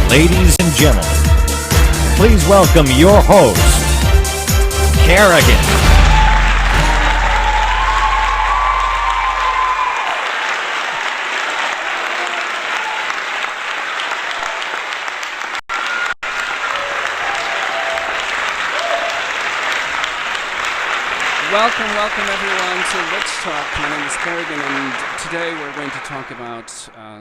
Ladies and gentlemen, please welcome your host, Kerrigan. Welcome everyone to Witch Talk. My name is Kerrigan, and today we're going to talk about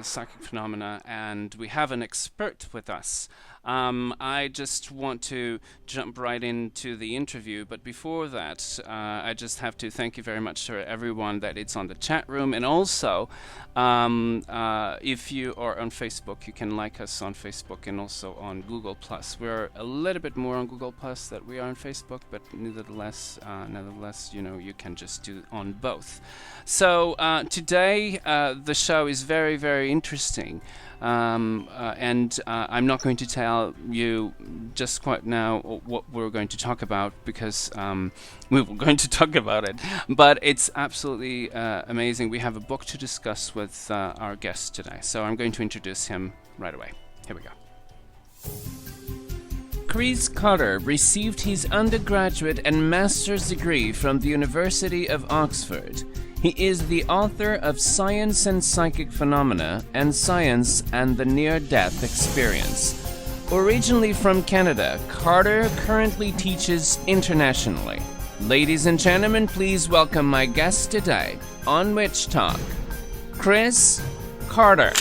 psychic phenomena, and we have an expert with us. I just want to jump right into the interview, but before that, I just have to thank you very much to everyone that it's on the chat room, and also if you are on Facebook, you can like us on Facebook and also on Google+. We're a little bit more on Google+ than we are on Facebook, but nevertheless, you know, you can just do on both. So today the show is very, very interesting. And I'm not going to tell you just quite now what we're going to talk about, because we were going to talk about it, but it's absolutely amazing. We have a book to discuss with our guest today, so I'm going to introduce him right away. Here we go. Chris Carter received his undergraduate and master's degree from the University of Oxford. He is the author of Science and Psychic Phenomena and Science and the Near-Death Experience. Originally from Canada, Carter currently teaches internationally. Ladies and gentlemen, please welcome my guest today on Witch Talk, Chris Carter.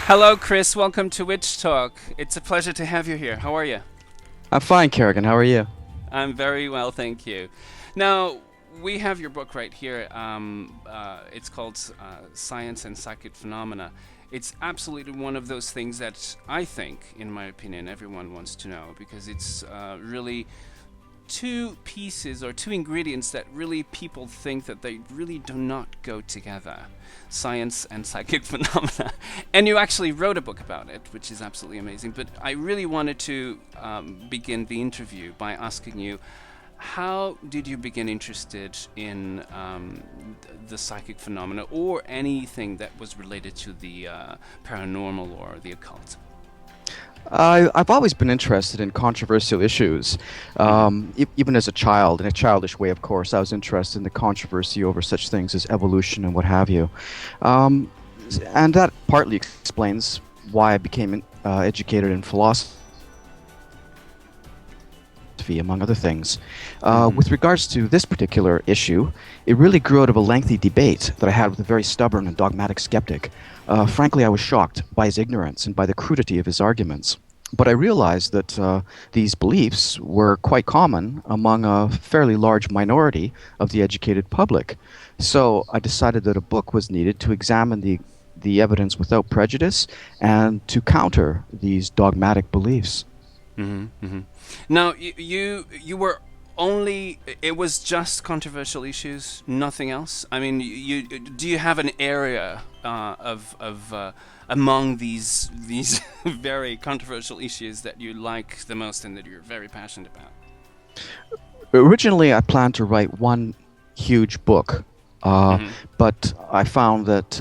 Hello, Chris. Welcome to Witch Talk. It's a pleasure to have you here. How are you? I'm fine, Kerrigan. How are you? I'm very well, thank you. Now, we have your book right here. It's called Science and Psychic Phenomena. It's absolutely one of those things that I think, in my opinion, everyone wants to know, because it's really two pieces or two ingredients that really people think that they really do not go together. Science and psychic phenomena. And you actually wrote a book about it, which is absolutely amazing. But I really wanted to begin the interview by asking you, how did you begin interested in the psychic phenomena or anything that was related to the paranormal or the occult? I've always been interested in controversial issues. Even as a child, in a childish way, of course, I was interested in the controversy over such things as evolution and what have you. And that partly explains why I became educated in philosophy, among other things. With regards to this particular issue, it really grew out of a lengthy debate that I had with a very stubborn and dogmatic skeptic. Frankly, I was shocked by his ignorance and by the crudity of his arguments. But I realized that these beliefs were quite common among a fairly large minority of the educated public. So I decided that a book was needed to examine the evidence without prejudice and to counter these dogmatic beliefs. Now, you were only, it was just controversial issues, nothing else? I mean, do you have an area of among these very controversial issues that you like the most and that you're very passionate about? Originally, I planned to write one huge book, but I found that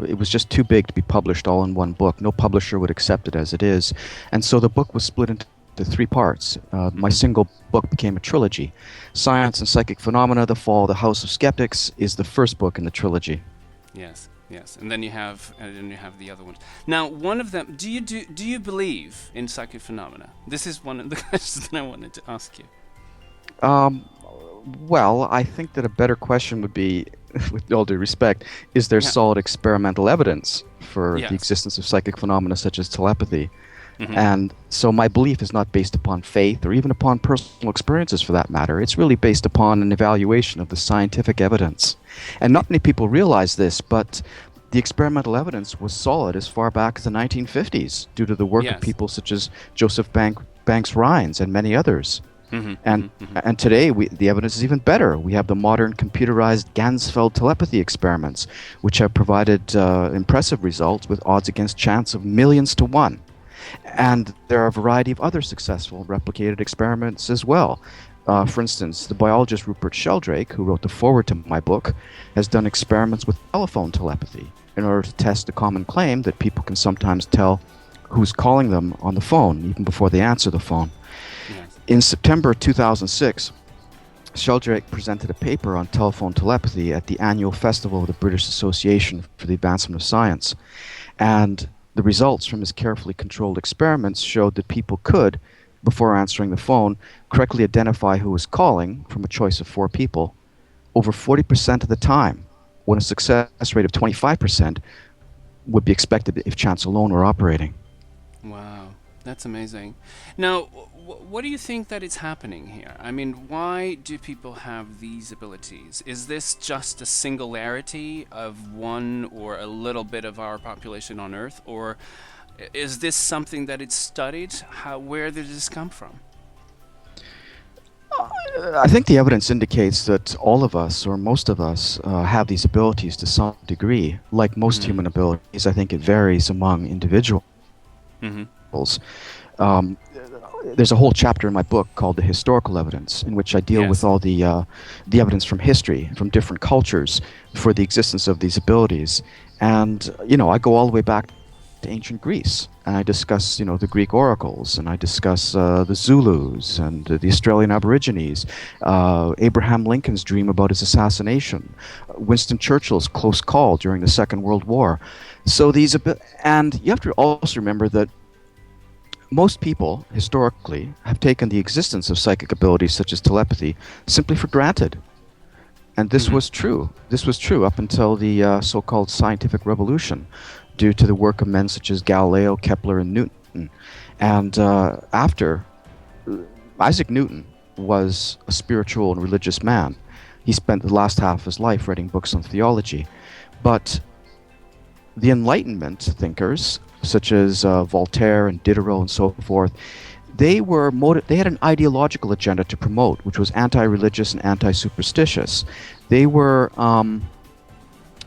it was just too big to be published all in one book. No publisher would accept it as it is, and so the book was split into three parts. My single book became a trilogy. Science and Psychic Phenomena, The Fall of the House of Skeptics is the first book in the trilogy. Yes, and then you have the other ones. Now, one of them, do you believe in psychic phenomena? This is one of the questions that I wanted to ask you. Well, I think that a better question would be, with all due respect, is there solid experimental evidence for the existence of psychic phenomena such as telepathy? And so my belief is not based upon faith or even upon personal experiences for that matter. It's really based upon an evaluation of the scientific evidence. And not many people realize this, but the experimental evidence was solid as far back as the 1950s due to the work of people such as Joseph Banks Rhines and many others. And today, the evidence is even better. We have the modern computerized Ganzfeld telepathy experiments, which have provided impressive results with odds against chance of millions to one. And there are a variety of other successful replicated experiments as well. For instance, the biologist Rupert Sheldrake, who wrote the foreword to my book, has done experiments with telephone telepathy in order to test the common claim that people can sometimes tell who's calling them on the phone, even before they answer the phone. Yes. In September 2006, Sheldrake presented a paper on telephone telepathy at the annual festival of the British Association for the Advancement of Science. And the results from his carefully controlled experiments showed that people could, before answering the phone, correctly identify who was calling from a choice of 4 people over 40% of the time, when a success rate of 25% would be expected if chance alone were operating. Wow, that's amazing. Now, what do you think that is happening here? I mean, why do people have these abilities? Is this just a singularity of one or a little bit of our population on Earth, or is this something that it's studied? Where did this come from? I think the evidence indicates that all of us, or most of us, have these abilities to some degree. Like most human abilities, I think it varies among individuals. There's a whole chapter in my book called The Historical Evidence, in which I deal with all the evidence from history, from different cultures, for the existence of these abilities. And, I go all the way back to ancient Greece, and I discuss, the Greek oracles, and I discuss the Zulus and the Australian Aborigines, Abraham Lincoln's dream about his assassination, Winston Churchill's close call during the Second World War. So and you have to also remember that most people, historically, have taken the existence of psychic abilities such as telepathy simply for granted. And this was true. This was true up until the so-called scientific revolution, due to the work of men such as Galileo, Kepler, and Newton. And after, Isaac Newton was a spiritual and religious man. He spent the last half of his life writing books on theology. But the Enlightenment thinkers, such as Voltaire and Diderot and so forth, they had an ideological agenda to promote, which was anti-religious and anti-superstitious. They were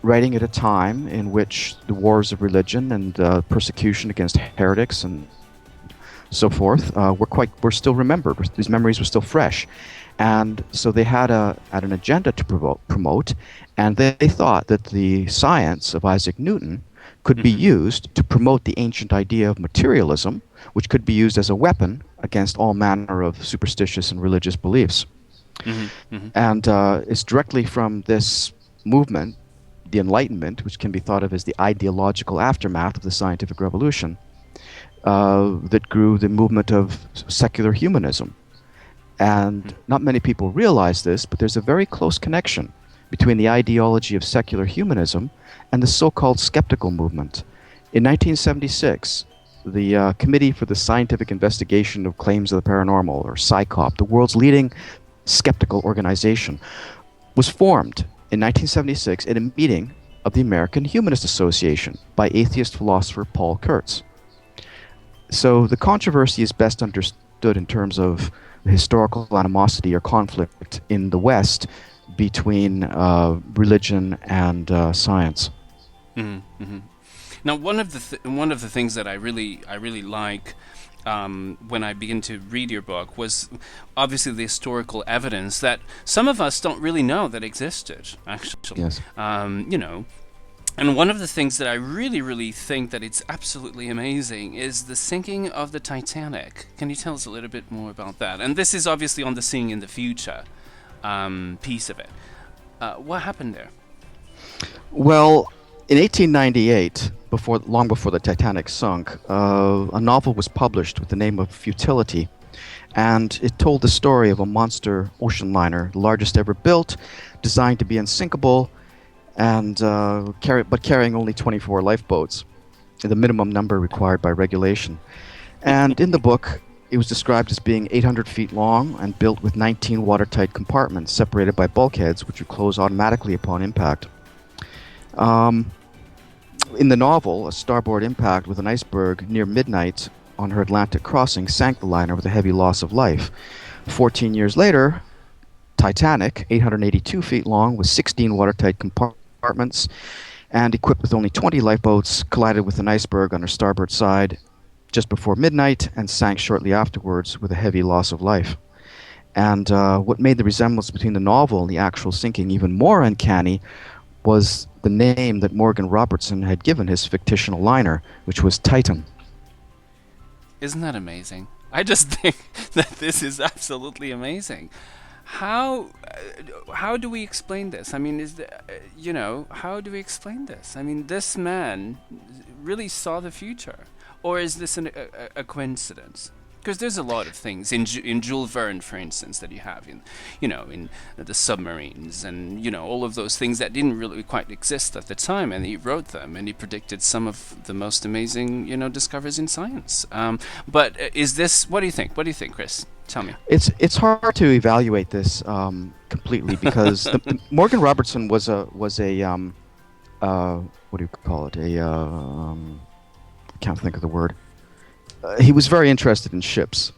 writing at a time in which the wars of religion and persecution against heretics and so forth were still remembered. These memories were still fresh. And so they had an agenda to promote, and they thought that the science of Isaac Newton could be used to promote the ancient idea of materialism, which could be used as a weapon against all manner of superstitious and religious beliefs. And it's directly from this movement, the Enlightenment, which can be thought of as the ideological aftermath of the scientific revolution, that grew the movement of secular humanism. And not many people realize this, but there's a very close connection between the ideology of secular humanism and the so-called skeptical movement. In 1976, the Committee for the Scientific Investigation of Claims of the Paranormal, or SciCoP, the world's leading skeptical organization, was formed in 1976 at a meeting of the American Humanist Association by atheist philosopher Paul Kurtz. So the controversy is best understood in terms of the historical animosity or conflict in the West between religion and science. Now, one of the things that I really like when I begin to read your book was obviously the historical evidence that some of us don't really know that existed. Actually, Yes. And one of the things that I really think that it's absolutely amazing is the sinking of the Titanic. Can you tell us a little bit more about that? And this is obviously on the seeing in the future piece of it. What happened there? Well, in 1898, long before the Titanic sunk, a novel was published with the name of Futility, and it told the story of a monster ocean liner, the largest ever built, designed to be unsinkable, and carrying only 24 lifeboats, the minimum number required by regulation. And in the book, it was described as being 800 feet long and built with 19 watertight compartments separated by bulkheads, which would close automatically upon impact. In the novel, a starboard impact with an iceberg near midnight on her Atlantic crossing sank the liner with a heavy loss of life. 14 years later, Titanic, 882 feet long, with 16 watertight compartments, and equipped with only 20 lifeboats, collided with an iceberg on her starboard side just before midnight and sank shortly afterwards with a heavy loss of life. And what made the resemblance between the novel and the actual sinking even more uncanny was the name that Morgan Robertson had given his fictional liner, which was Titan. Isn't that amazing? I just think that this is absolutely amazing. How do we explain this? I mean, how do we explain this? I mean, this man really saw the future, or is this a coincidence? Because there's a lot of things in Jules Verne, for instance, that you have in the submarines, and all of those things that didn't really quite exist at the time, and he wrote them, and he predicted some of the most amazing discoveries in science. But is this? What do you think? What do you think, Chris? Tell me. It's hard to evaluate this completely because Morgan Robertson was a what do you call it? I can't think of the word. He was very interested in ships.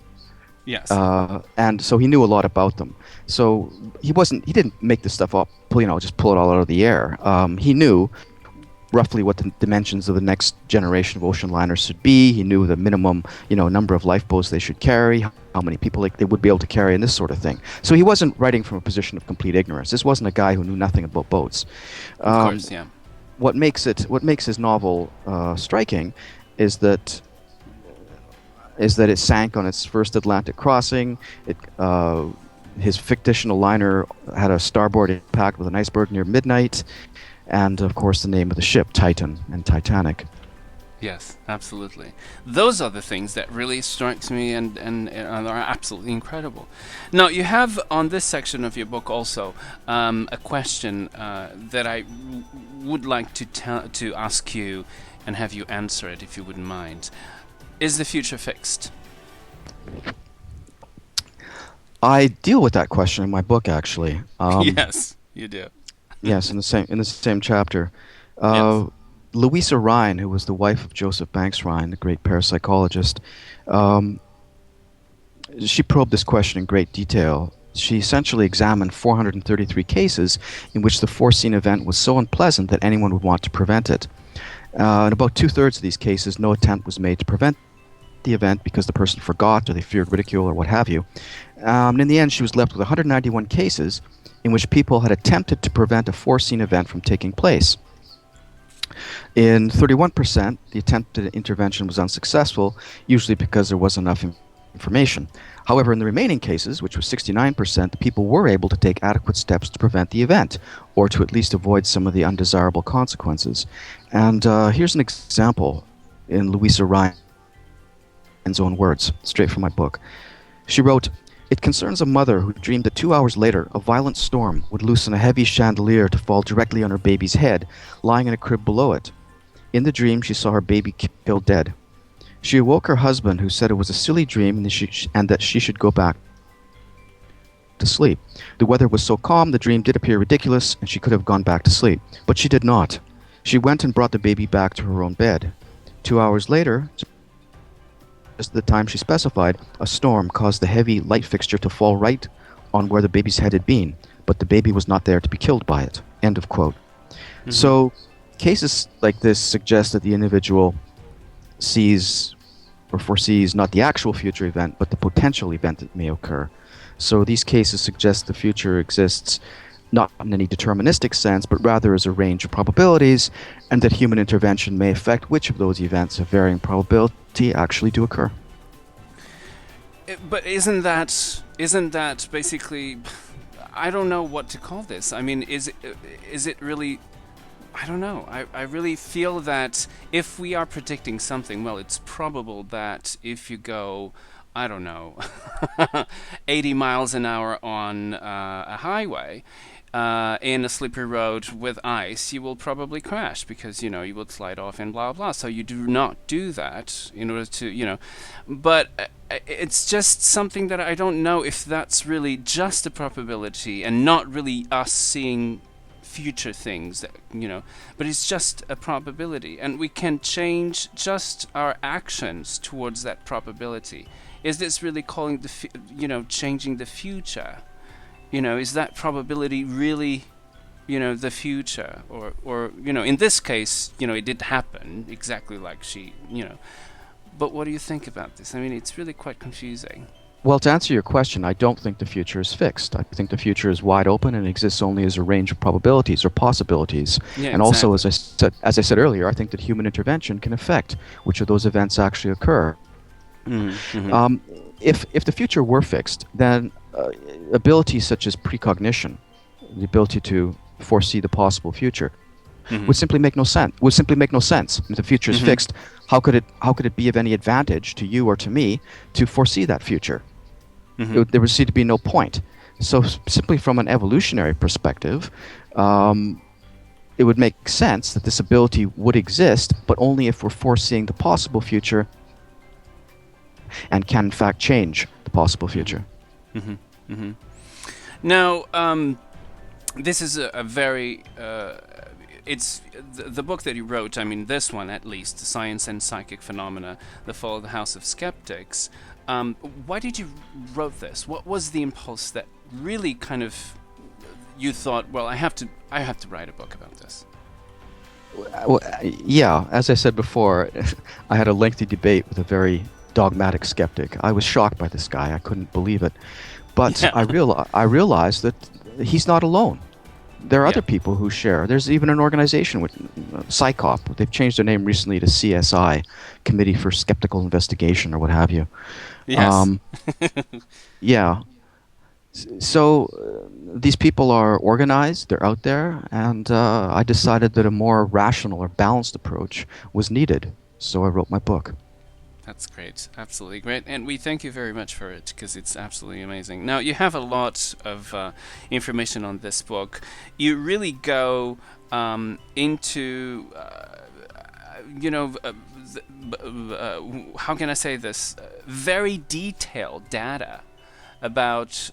Yes. And so he knew a lot about them. So he didn't make this stuff up, just pull it all out of the air. He knew roughly what the dimensions of the next generation of ocean liners should be. He knew the minimum, number of lifeboats they should carry, how many people they would be able to carry, and this sort of thing. So he wasn't writing from a position of complete ignorance. This wasn't a guy who knew nothing about boats. Of course, yeah. What makes his novel striking is that it sank on its first Atlantic crossing. His fictional liner had a starboard impact with an iceberg near midnight, and of course the name of the ship, Titan and Titanic. Yes, absolutely. Those are the things that really strikes me and are absolutely incredible. Now, you have on this section of your book also a question that I would like to ask you and have you answer it, if you wouldn't mind. Is the future fixed? I deal with that question in my book, actually. Yes, you do. Yes, in the same chapter. Yes. Louisa Rhine, who was the wife of Joseph Banks Rhine, the great parapsychologist, she probed this question in great detail. She essentially examined 433 cases in which the foreseen event was so unpleasant that anyone would want to prevent it. In about 2/3 of these cases, no attempt was made to prevent the event because the person forgot or they feared ridicule or what have you. In the end, she was left with 191 cases in which people had attempted to prevent a foreseen event from taking place. In 31%, the attempted intervention was unsuccessful, usually because there wasn't enough information. However, in the remaining cases, which was 69%, the people were able to take adequate steps to prevent the event, or to at least avoid some of the undesirable consequences. And here's an example in Louisa Rhine's own words, straight from my book. She wrote, "It concerns a mother who dreamed that 2 hours later a violent storm would loosen a heavy chandelier to fall directly on her baby's head, lying in a crib below it. In the dream, she saw her baby killed dead. She awoke her husband, who said it was a silly dream and that she should go back to sleep. The weather was so calm, the dream did appear ridiculous, and she could have gone back to sleep. But she did not. She went and brought the baby back to her own bed. 2 hours later, just at the time she specified, a storm caused the heavy light fixture to fall right on where the baby's head had been, but the baby was not there to be killed by it." End of quote. Mm-hmm. So cases like this suggest that the individual sees or foresees not the actual future event, but the potential event that may occur. So these cases suggest the future exists not in any deterministic sense, but rather as a range of probabilities, and that human intervention may affect which of those events of varying probability actually do occur. But isn't that basically? I don't know what to call this. I mean, is it really? I don't know. I really feel that if we are predicting something, well, it's probable that if you go, I don't know, 80 miles an hour on a highway in a slippery road with ice, you will probably crash because, you will slide off and blah, blah. So you do not do that in order to, but it's just something that I don't know if that's really just a probability and not really us seeing future things that but it's just a probability, and we can change just our actions towards that probability. is this really calling changing the future? Is that probability really, the future? Or in this case, it did happen exactly like but what do you think about this? I mean, it's really quite confusing. Well, to answer your question, I don't think the future is fixed. I think the future is wide open and exists only as a range of probabilities or possibilities. Yeah, And also, exactly. as I said earlier, I think that human intervention can affect which of those events actually occur. Mm-hmm. If the future were fixed, then abilities such as precognition, the ability to foresee the possible future, Mm-hmm. would simply make no sense. If the future is Mm-hmm. fixed, how could it be of any advantage to you or to me to foresee that future? Mm-hmm. There would seem to be no point. So simply from an evolutionary perspective, it would make sense that this ability would exist, but only if we're foreseeing the possible future and can in fact change the possible future. Mm-hmm. Mm-hmm. Now, this is a very it's the book that you wrote. I mean, this one at least, Science and Psychic Phenomena: The Fall of the House of Skeptics. Why did you wrote this? What was the impulse that really kind of you thought, well, I have to write a book about this? Well, yeah, as I said before, I had a lengthy debate with a very dogmatic skeptic. I was shocked by this guy. I couldn't believe it. But Yeah. I realized that he's not alone. There are Yeah. other people who share. There's even an organization with PsyCop. They've changed their name recently to CSI, Committee for Skeptical Investigation, or what have you. Yes. Yeah. So these people are organized. They're out there, and I decided that a more rational or balanced approach was needed. So I wrote my book. That's great. Absolutely great. And we thank you very much for it, because it's absolutely amazing. Now, you have a lot of information on this book. You really go into, how can I say this? Very detailed data about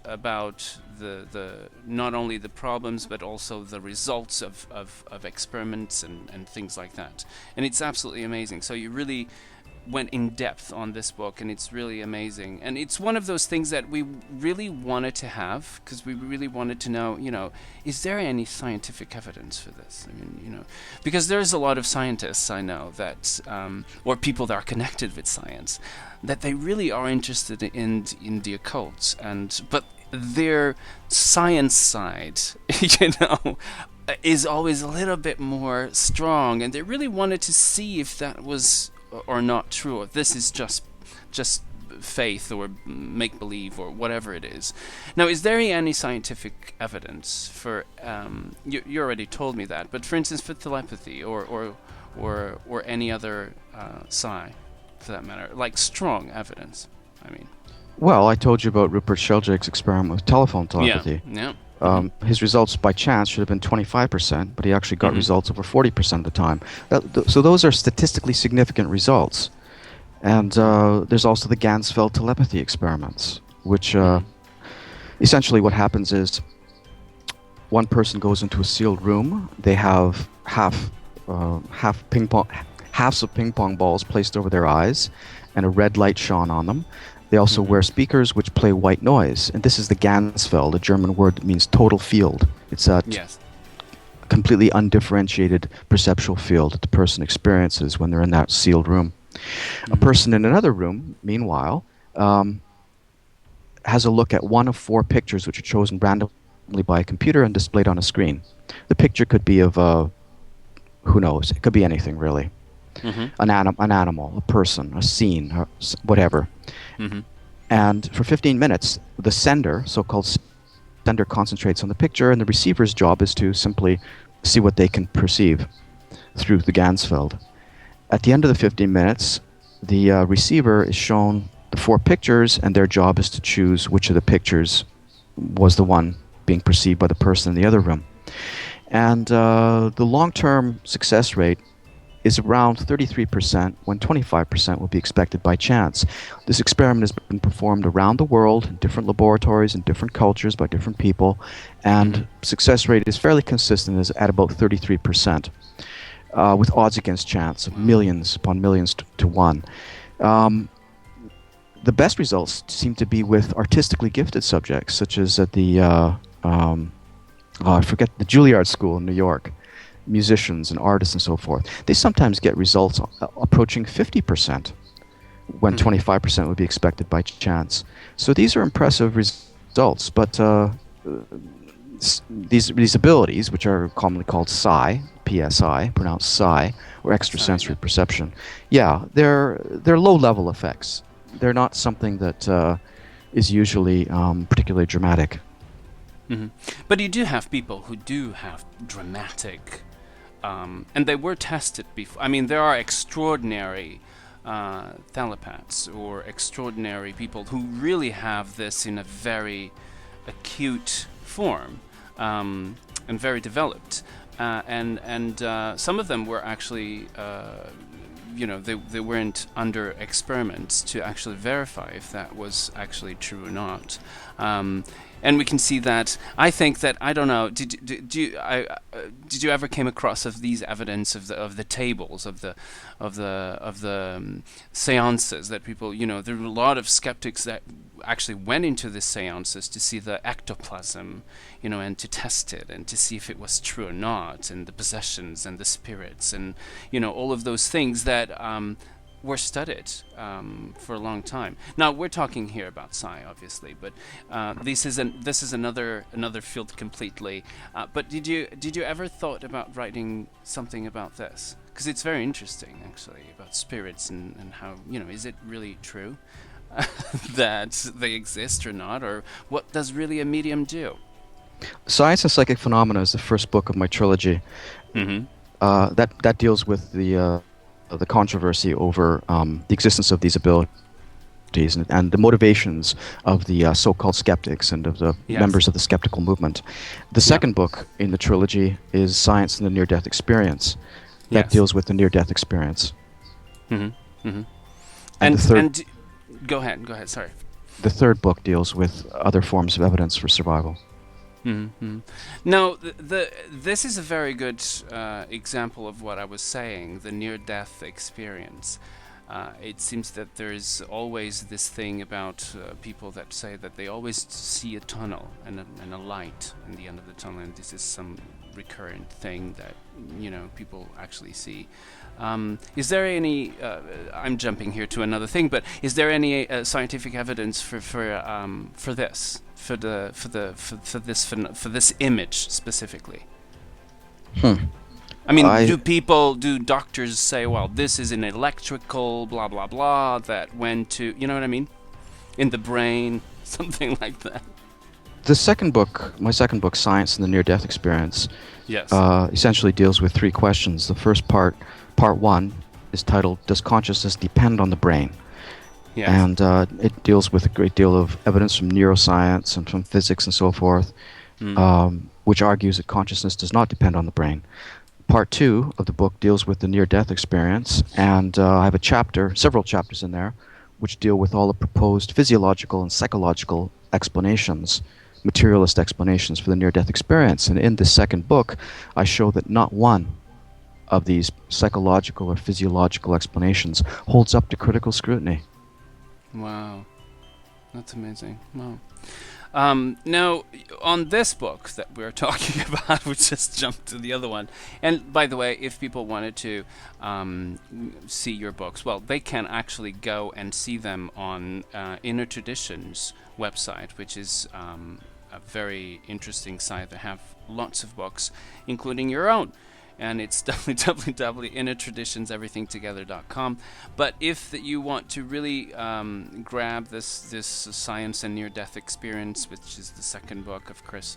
the not only the problems, but also the results of experiments and things like that. And it's absolutely amazing. So you really went in depth on this book, and it's really amazing. And it's one of those things that we really wanted to have, because we really wanted to know, is there any scientific evidence for this? I mean, because there's a lot of scientists I know that, or people that are connected with science, that they really are interested in the occult, but their science side, is always a little bit more strong, and they really wanted to see if that was or not true, or this is just faith or make believe or whatever it is. Now, is there any scientific evidence for? You already told me that, but for instance, for telepathy or any other psi, for that matter, like strong evidence. I mean. Well, I told you about Rupert Sheldrake's experiment with telephone telepathy. Yeah. His results by chance should have been 25%, but he actually got results over 40% of the time. So those are statistically significant results. And there's also the Ganzfeld telepathy experiments, which essentially what happens is one person goes into a sealed room. They have halves of ping pong balls placed over their eyes and a red light shone on them. They also wear speakers which play white noise, and this is the Ganzfeld, a German word that means total field. It's a completely undifferentiated perceptual field that the person experiences when they're in that sealed room. A person in another room, meanwhile, has a look at one of 4 pictures which are chosen randomly by a computer and displayed on a screen. The picture could be of who knows? It could be anything, really. An animal, a person, a scene, or whatever. And for 15 minutes, the sender, so-called sender, concentrates on the picture, and the receiver's job is to simply see what they can perceive through the Ganzfeld. At the end of the 15 minutes, the receiver is shown the 4 pictures, and their job is to choose which of the pictures was the one being perceived by the person in the other room. And the long-term success rate is around 33%, when 25% will be expected by chance. This experiment has been performed around the world in different laboratories and different cultures by different people, and success rate is fairly consistent at about 33%, with odds against chance of millions upon millions to 1. the best results seem to be with artistically gifted subjects, such as at the I forget, the Juilliard School in New York. Musicians and artists and so forth. They sometimes get results approaching 50%, when 25% would be expected by chance. So these are impressive results. But these abilities, which are commonly called psi, PSI, pronounced psi, or extrasensory perception, they're low-level effects. They're not something that is usually particularly dramatic. Mm-hmm. But you do have people who do have dramatic, and they were tested before. I mean, there are extraordinary telepaths or extraordinary people who really have this in a very acute form and very developed. And some of them were actually, they weren't under experiments to actually verify if that was actually true or not. And we can see that. I think that, I don't know. Did you ever came across of these evidence of the tables of the seances that people, there were a lot of skeptics that actually went into the seances to see the ectoplasm, and to test it and to see if it was true or not, and the possessions and the spirits and all of those things that were studied for a long time. Now we're talking here about psi, obviously, but this is another field completely. But did you ever thought about writing something about this? Because it's very interesting, actually, about spirits and how is it really true that they exist or not, or what does really a medium do? Science and Psychic Phenomena is the first book of my trilogy. Mm-hmm. That deals with the controversy over the existence of these abilities and the motivations of the so-called skeptics and of the members of the skeptical movement. The second book in the trilogy is Science and the Near-Death Experience. That deals with the near-death experience. Mm-hmm. Mm-hmm. And go ahead. Sorry. The third book deals with other forms of evidence for survival. Mm-hmm. Now, this is a very good example of what I was saying, the near-death experience. It seems that there's always this thing about people that say that they always see a tunnel and a light in the end of the tunnel, and this is some recurrent thing that people actually see. Is there any? I'm jumping here to another thing, but is there any scientific evidence for this? For this image specifically? I mean, do doctors say, well, this is an electrical blah blah blah that went to, you know what I mean, in the brain, something like that? My second book, Science and the Near-Death Experience, essentially deals with three questions. The first part one, is titled, "Does consciousness depend on the brain?" Yes. And it deals with a great deal of evidence from neuroscience and from physics and so forth, which argues that consciousness does not depend on the brain. Part 2 of the book deals with the near-death experience, and I have several chapters in there, which deal with all the proposed physiological and psychological explanations, materialist explanations for the near-death experience. And in the second book, I show that not one of these psychological or physiological explanations holds up to critical scrutiny. Wow, that's amazing. Wow. Now, on this book that we're talking about, we just jumped to the other one. And by the way, if people wanted to see your books, well, they can actually go and see them on Inner Traditions website, which is a very interesting site. They have lots of books, including your own. And it's www.innertraditionseverythingtogether.com. But if you want to really grab this Science and Near-Death Experience, which is the second book of Chris,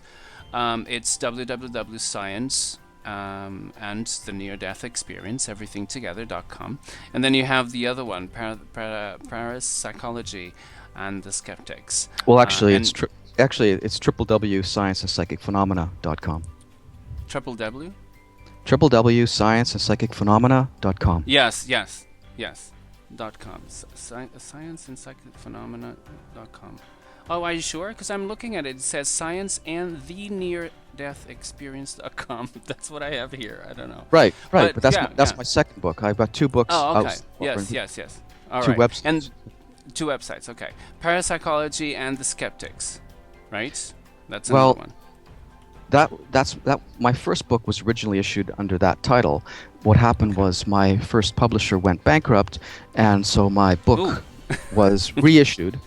it's www.science and the Near-Death Experience, everythingtogether.com. And then you have the other one, Parapsychology and the Skeptics. Well, actually, it's www.scienceandpsychicphenomena.com. www? www.scienceandpsychicphenomena.com. Yes. .com. Scienceandpsychicphenomena.com. Oh, are you sure? Because I'm looking at it. It says science and the near-death-experience.com. That's what I have here. I don't know. Right. But that's my second book. I've got two books. Oh, okay. Yes. All two right. websites. And Two websites, okay. Parapsychology and the Skeptics, right? That's another Well, one. that my first book was originally issued under that title. What happened Okay. was my first publisher went bankrupt, and so my Ooh. book was reissued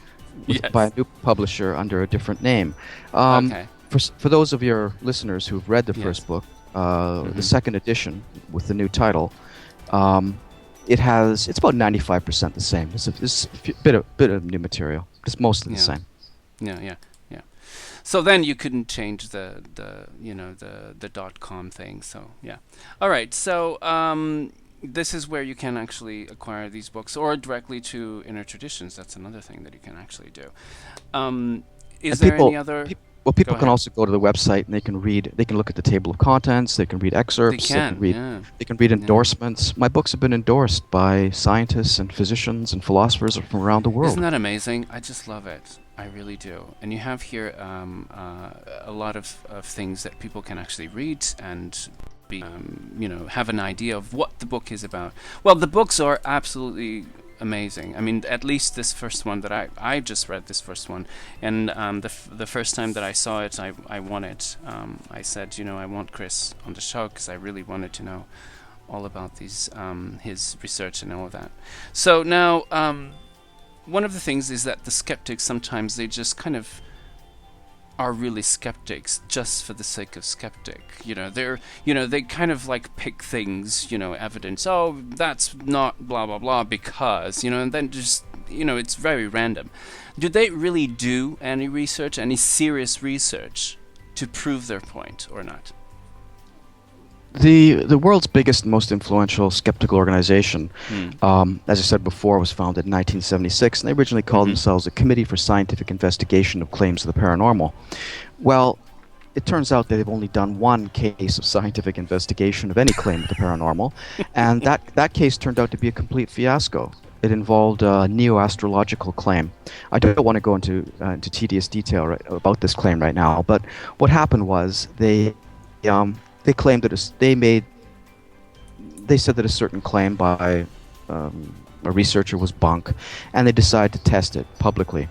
by a Yes. new publisher under a different name. Okay. For those of your listeners who've read the Yes. first book, the Hmm. second edition with the new title, um, it's about 95% the same. It's a bit of new material. It's mostly the Yeah. same. Yeah. Yeah. Yeah. So then you couldn't change the .com thing. So yeah. All right. So this is where you can actually acquire these books, or directly to Inner Traditions. That's another thing that you can actually do. Is And there any other? Go people can ahead. also go to the website and they can look at the table of contents, they can read They excerpts, can. Yeah. they can read Yeah. endorsements. My books have been endorsed by scientists and physicians and philosophers from around the Isn't world. that amazing? I just love it. I really do. And you have here a lot of things that people can actually read and be, have an idea of what the book is about. Well, the books are absolutely amazing. I mean, at least this first one that I just read this first one, and the first time that I saw it, I wanted. I said, I want Chris on the show because I really wanted to know all about these his research and all of that. So now. One of the things is that the skeptics sometimes they just kind of are really skeptics just for the sake of skeptic. They kind of like pick things, evidence. Oh, that's not blah blah blah because, and then just, it's very random. Do they really do any research, any serious research to prove their point or not? The world's biggest and most influential skeptical organization, Hmm. as I said before, was founded in 1976, and they originally called Mm-hmm. themselves the Committee for Scientific Investigation of Claims of the Paranormal. Well, it turns out that they've only done one case of scientific investigation of any claim of the paranormal, and that case turned out to be a complete fiasco. It involved a neo-astrological claim. I don't want to go into tedious detail about this claim right now, but what happened was they claimed that they said that a certain claim by a researcher was bunk, and they decided to test it publicly.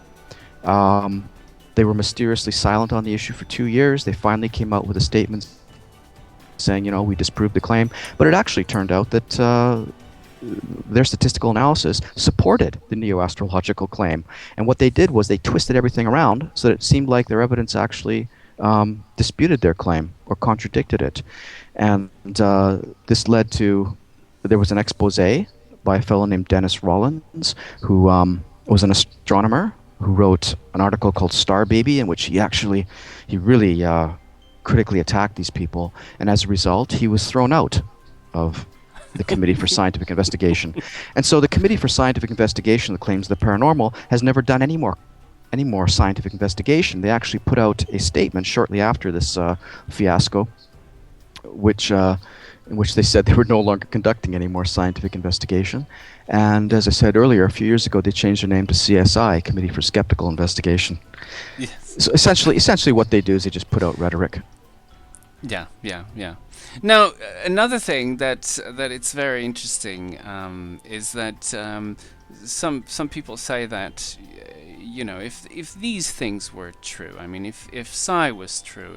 They were mysteriously silent on the issue for 2 years. They finally came out with a statement saying, we disproved the claim, but it actually turned out that their statistical analysis supported the neo-astrological claim. And what they did was they twisted everything around so that it seemed like their evidence actually disputed their claim or contradicted it. And this led to, there was an expose by a fellow named Dennis Rollins, who was an astronomer who wrote an article called Star Baby, in which he really critically attacked these people. And as a result, he was thrown out of the Committee for Scientific Investigation. And so the Committee for Scientific Investigation of the Claims of the Paranormal has never done any more scientific investigation. They actually put out a statement shortly after this fiasco, in which they said they were no longer conducting any more scientific investigation. And as I said earlier, a few years ago, they changed their name to CSI, Committee for Skeptical Investigation. Yes. So essentially what they do is they just put out rhetoric. Yeah, yeah, yeah. Now, another thing that it's very interesting is that some people say that if these things were true, I mean, if psi was true,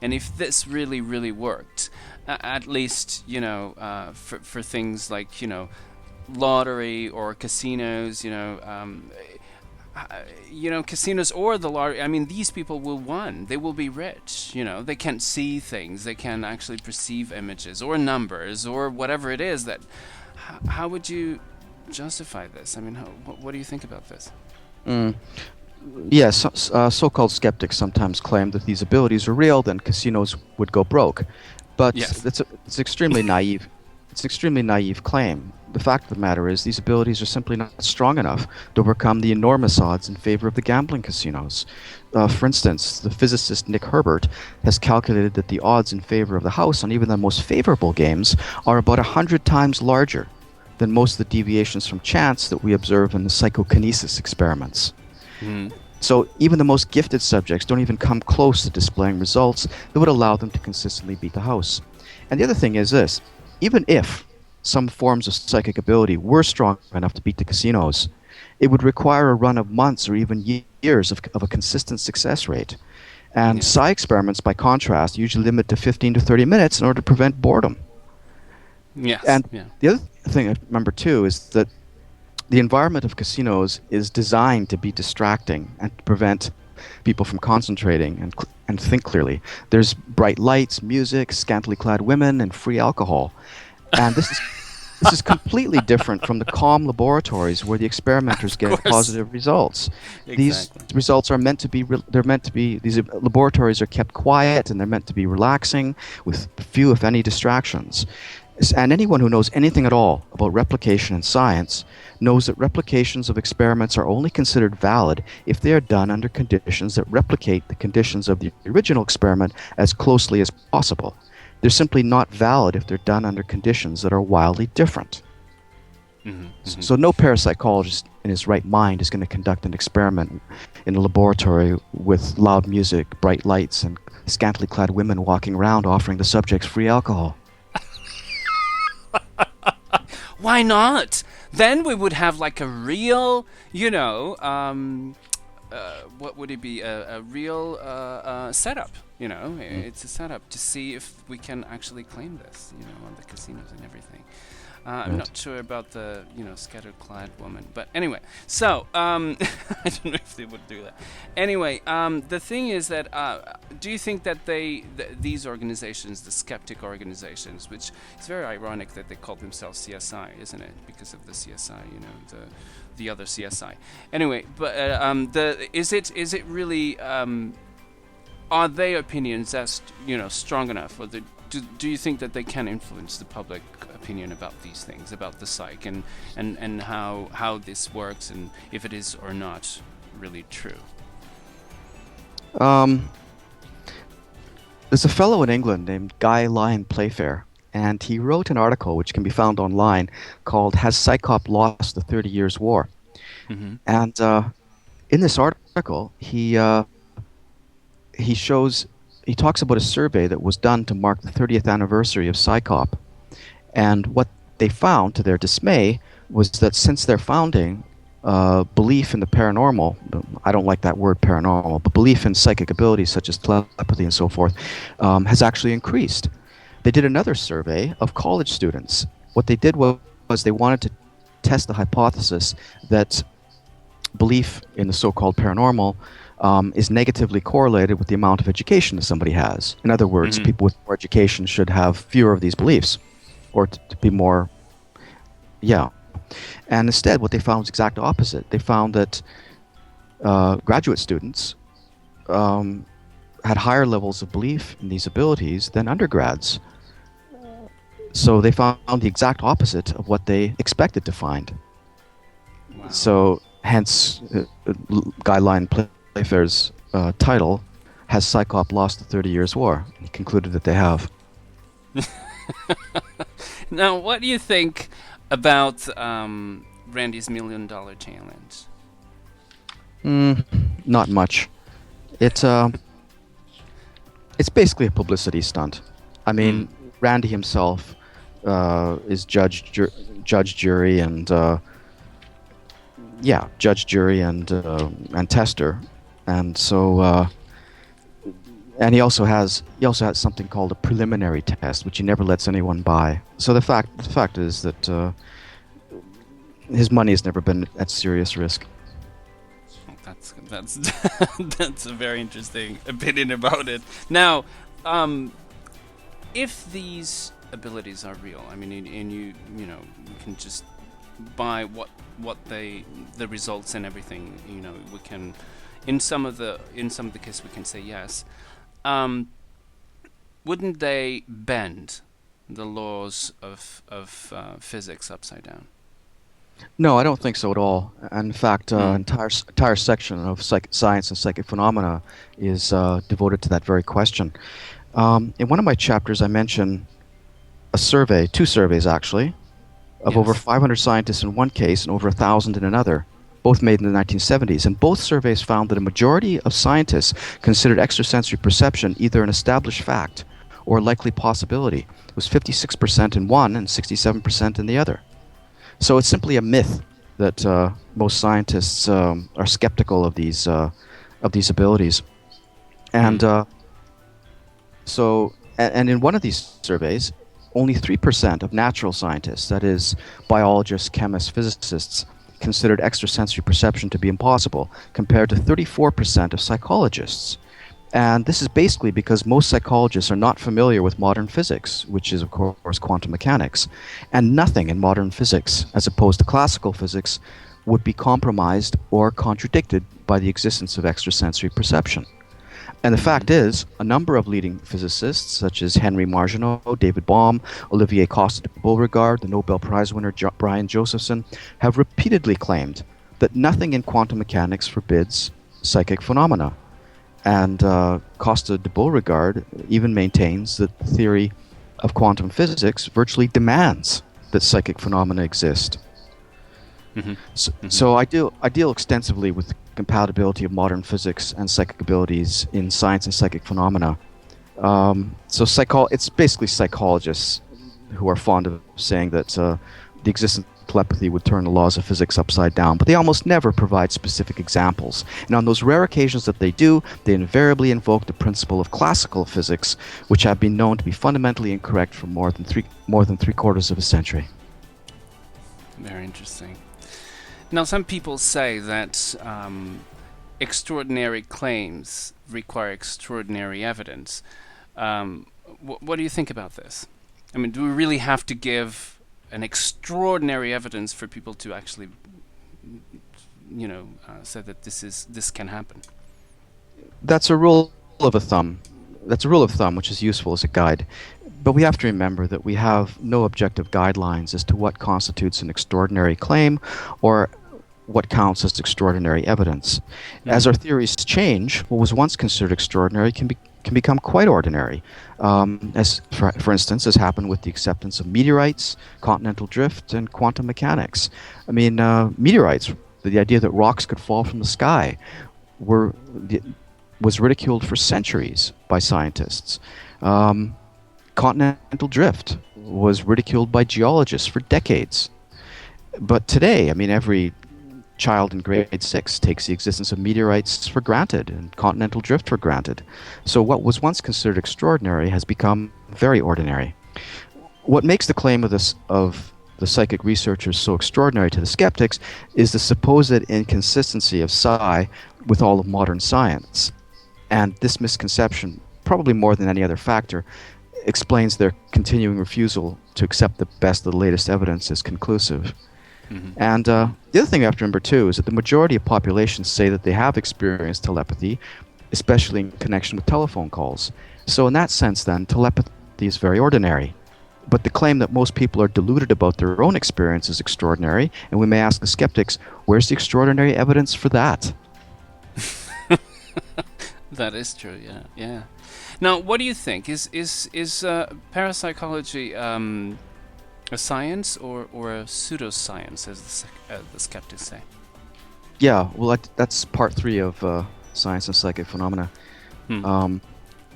and if this really worked, at least for things like lottery or casinos, casinos or the lottery. I mean, these people will win. They will be rich. They can see things. They can actually perceive images or numbers or whatever it is. How would you justify this? I mean, what do you think about this? Yes, so-called skeptics sometimes claim that these abilities are real, then casinos would go broke. But Yes. it's extremely naive. It's an extremely naive claim. The fact of the matter is these abilities are simply not strong enough to overcome the enormous odds in favor of the gambling casinos. For instance, the physicist Nick Herbert has calculated that the odds in favor of the house on even the most favorable games are about 100 times larger than most of the deviations from chance that we observe in the psychokinesis experiments. Mm. So even the most gifted subjects don't even come close to displaying results that would allow them to consistently beat the house. And the other thing is this: even if some forms of psychic ability were strong enough to beat the casinos, it would require a run of months or even years of a consistent success rate. And psi experiments, by contrast, usually limit to 15 to 30 minutes in order to prevent boredom. Yes. And the other thing I remember, too, is that the environment of casinos is designed to be distracting and to prevent people from concentrating and think clearly. There's bright lights, music, scantily clad women, and free alcohol. And this is completely different from the calm laboratories where the experimenters get positive results. Exactly. These results are meant to be, these laboratories are kept quiet and they're meant to be relaxing with few, if any, distractions. And anyone who knows anything at all about replication in science knows that replications of experiments are only considered valid if they are done under conditions that replicate the conditions of the original experiment as closely as possible. They're simply not valid if they're done under conditions that are wildly different. So no parapsychologist in his right mind is going to conduct an experiment in a laboratory with loud music, bright lights, and scantily clad women walking around offering the subjects free alcohol. Why not? Then we would have like a real, what would it be? A real setup, It's a setup to see if we can actually claim this, on the casinos and everything. I'm not sure about the, scattered-clad woman. But anyway, so, I don't know if they would do that. Anyway, the thing is that, do you think that these organizations, the skeptic organizations, which it's very ironic that they call themselves CSI, isn't it? Because of the CSI, the other CSI. Anyway, but is it really, are their opinions that's, strong enough? Or do you think that they can influence the public opinion about these things, about the psych, and how this works, and if it is or not really true? There's a fellow in England named Guy Lyon Playfair, and he wrote an article which can be found online called "Has Psychop Lost the 30 Years' War?" And in this article, he talks about a survey that was done to mark the 30th anniversary of Psychop. And what they found, to their dismay, was that since their founding, belief in the paranormal, I don't like that word paranormal, but belief in psychic abilities such as telepathy and so forth, has actually increased. They did another survey of college students. What they did was they wanted to test the hypothesis that belief in the so-called paranormal is negatively correlated with the amount of education that somebody has. In other words, people with more education should have fewer of these beliefs, or to be more, And instead, what they found was exact opposite. They found that graduate students had higher levels of belief in these abilities than undergrads. So they found the exact opposite of what they expected to find. Wow. So, hence, Guy Lyon Playfair's title, "Has Psychop Lost the 30 Years' War?" He concluded that they have. Now, what do you think about Randy's $1 Million Challenge? Not much. It's basically a publicity stunt. I mean, Randy himself is judge, jury, and judge, jury, and tester, and so and he also has something called a preliminary test, which he never lets anyone buy. So the fact is that his money has never been at serious risk. That's that's a very interesting opinion about it. Now, if these abilities are real, I mean, and you can just buy the results and everything, we can, in some of the cases we can say yes. Wouldn't they bend the laws of physics upside down? No, I don't think so at all. In fact, entire section of science and psychic phenomena is devoted to that very question. In one of my chapters, I mention two surveys actually, of over 500 scientists in one case and over 1,000 in another, both made in the 1970s. And both surveys found that a majority of scientists considered extrasensory perception either an established fact or a likely possibility. It was 56% in one and 67% in the other. So it's simply a myth that most scientists are skeptical of these abilities. And and in one of these surveys, only 3% of natural scientists, that is, biologists, chemists, physicists, considered extrasensory perception to be impossible, compared to 34% of psychologists. And this is basically because most psychologists are not familiar with modern physics, which is, of course, quantum mechanics. And nothing in modern physics, as opposed to classical physics, would be compromised or contradicted by the existence of extrasensory perception. And the fact is, a number of leading physicists, such as Henry Margenau, David Bohm, Olivier Coste de Beauregard, the Nobel Prize winner Brian Josephson, have repeatedly claimed that nothing in quantum mechanics forbids psychic phenomena. And Coste de Beauregard even maintains that the theory of quantum physics virtually demands that psychic phenomena exist. So I deal extensively with the compatibility of modern physics and psychic abilities in science and psychic phenomena. It's basically psychologists who are fond of saying that the existence of telepathy would turn the laws of physics upside down, but they almost never provide specific examples. And on those rare occasions that they do, they invariably invoke the principle of classical physics, which have been known to be fundamentally incorrect for more than three quarters of a century. Very interesting. Now, some people say that extraordinary claims require extraordinary evidence. What do you think about this? I mean, do we really have to give an extraordinary evidence for people to actually, say that this can happen? That's a rule of thumb. That's a rule of thumb which is useful as a guide. But we have to remember that we have no objective guidelines as to what constitutes an extraordinary claim or what counts as extraordinary evidence. As our theories change, what was once considered extraordinary can become quite ordinary. As for instance, has happened with the acceptance of meteorites, continental drift, and quantum mechanics. I mean, meteorites, the idea that rocks could fall from the sky, was ridiculed for centuries by scientists. Continental drift was ridiculed by geologists for decades. But today, I mean, every child in grade 6 takes the existence of meteorites for granted and continental drift for granted. So what was once considered extraordinary has become very ordinary. What makes the claim of the psychic researchers so extraordinary to the skeptics is the supposed inconsistency of psi with all of modern science. And this misconception, probably more than any other factor, explains their continuing refusal to accept the best of the latest evidence as conclusive. And the other thing we have to remember, too, is that the majority of populations say that they have experienced telepathy, especially in connection with telephone calls. So in that sense, then, telepathy is very ordinary. But the claim that most people are deluded about their own experience is extraordinary, and we may ask the skeptics, where's the extraordinary evidence for that? That is true, yeah. Now, what do you think? Is parapsychology a science or a pseudoscience, as the skeptics say? Yeah, well, that's part 3 of Science and Psychic Phenomena.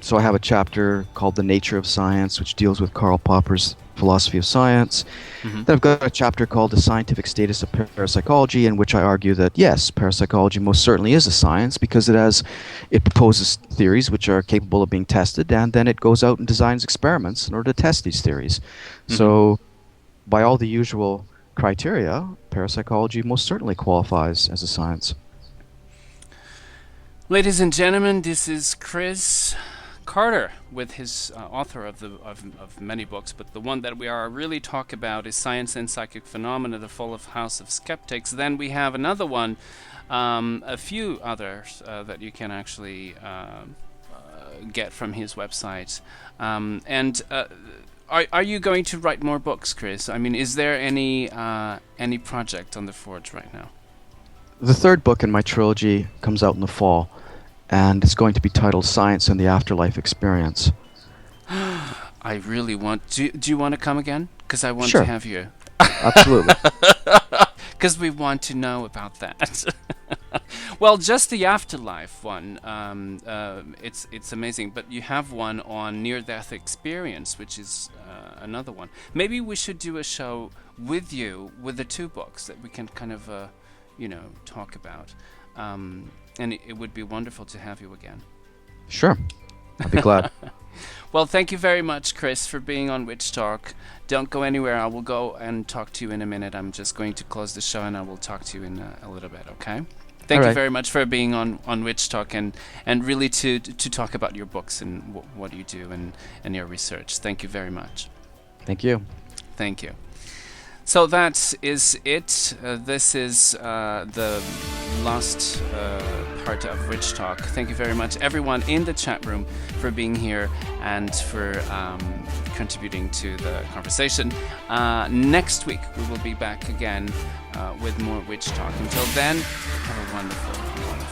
So I have a chapter called The Nature of Science, which deals with Karl Popper's philosophy of science. Then I've got a chapter called The Scientific Status of Parapsychology, in which I argue that, yes, parapsychology most certainly is a science because it proposes theories which are capable of being tested, and then it goes out and designs experiments in order to test these theories. So by all the usual criteria, parapsychology most certainly qualifies as a science. Ladies and gentlemen, this is Chris Carter with his author of many books, but the one that we are really talk about is Science and Psychic Phenomena, the Full of House of Skeptics. Then we have another one, a few others that you can actually get from his website. Are you going to write more books, Chris? I mean, is there any project on the forge right now? The 3rd book in my trilogy comes out in the fall, and it's going to be titled Science and the Afterlife Experience. I really want... Do you want to come again? Because I want Sure. to have you. Absolutely. because we want to know about that. Well, just the afterlife one, it's amazing. But you have one on near-death experience, which is another one. Maybe we should do a show with you with the two books that we can kind of, talk about. And it would be wonderful to have you again. Sure. I'll be glad. Well, thank you very much, Chris, for being on Witch Talk. Don't go anywhere. I will go and talk to you in a minute. I'm just going to close the show, and I will talk to you in a little bit, okay? Thank you very much for being on Witch Talk and really to talk about your books and what you do and your research. Thank you very much. Thank you. Thank you. So that is it. This is the last part of Witch Talk. Thank you very much, everyone in the chat room, for being here and for contributing to the conversation. Next week, we will be back again with more Witch Talk. Until then, have a wonderful